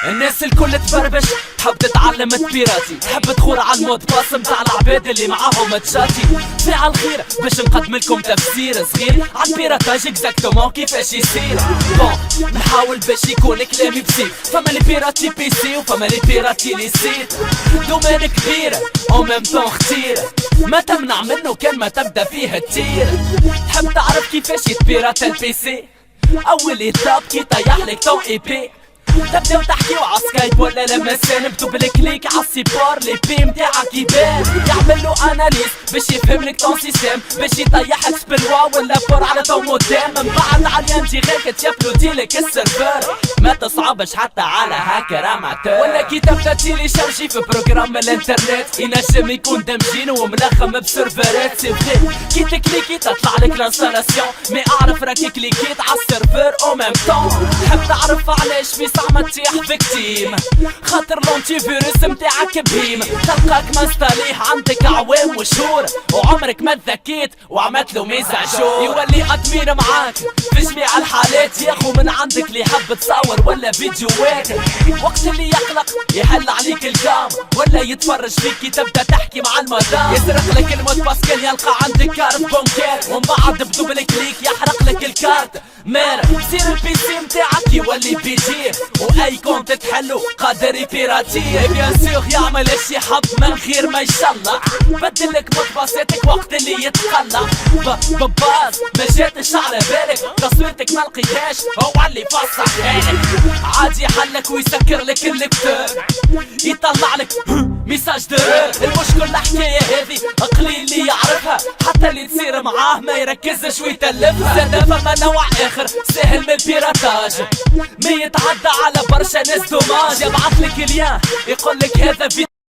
الناس الكل تبربش، تحب تتعلم تبيراتي، تحب تخور على المود باص متاع العباد اللي معاهم تشاتي. فعل الخير باش نقدم لكم تفسير صغير على البيراتاج اكزاكتومون كيفاش يصير. بون نحاول باش يكون كلامي بسيط، فما لي بيراتي بي سي وفما لي بيراتي لي سيت. دومين كبير او ميم طون خطير، ما تمنع منه كان ما تبدا فيه التير. تحب تعرف كيفاش يتبيرات البي سي؟ اول ايتاب كي طيح لك طون اي بي، تبداو تحكيو على سكايب ولا لما سانبتو بالكليك على السيبور لي بي متاعك يبان. يعملو اناليز باش يفهملك طون سيستم، باش يطيحك بالوا ولا فور على طون مودام. من بعد عليان جيغاك تيابلوديلك السيرفر، ما تصعبش حتى على هاكر اماتور. ولا كي تبدا تيليشارجي في بروجرام الانترنت، ينجم يكون دمجين وملخم بسيرفرات. سي فري كي تكليكي تطلع لك لانستالاسيون، مي اعرف راكي كليكيت على السيرفر او ميم طون. تحب تعرف علاش في ما تطيح فيكتيم؟ خاطر لونتي فيروس متاعك بهيم، تلقاك مستليه عندك عوام وشهور وعمرك ما تذكيت وعملت له ميزاجور. يولي ادمير معاك في جميع الحالات، ياخو من عندك اللي يحب تصور ولا فيديوهات. وقت اللي يقلق يحل عليك الجام، ولا يتفرج فيك كي تبدا تحكي مع المدام. يسرق لك المود باسكال يلقى عندك كارت بونكار، ومن بعد بدوبل كليك يحرق لك الكارت مير. سير البي سي متاعك يولي بي جي، واي كونت تحلو قادر يبيراتيه. بيان سور يعمل اش يحب من غير ما يشلع، بدلك مطباساتك وقت اللي يتقلع. بباز ما جاتش على بالك، تصويرتك ما لقيتهاش هو اللي فصح حالك. عادي يحلك ويسكر لك الليكتور، يطلع لك ميساج ديرور. المشكل الحكايه هذه قليل اللي يعرفها، حتى اللي تصير معاه ما يركزش ويتلفها. زاد فما نوع اخر سهل من البيراتاج، ما يتعدى على برشا ناس دوماج. يبعثلك اليان يقولك هذا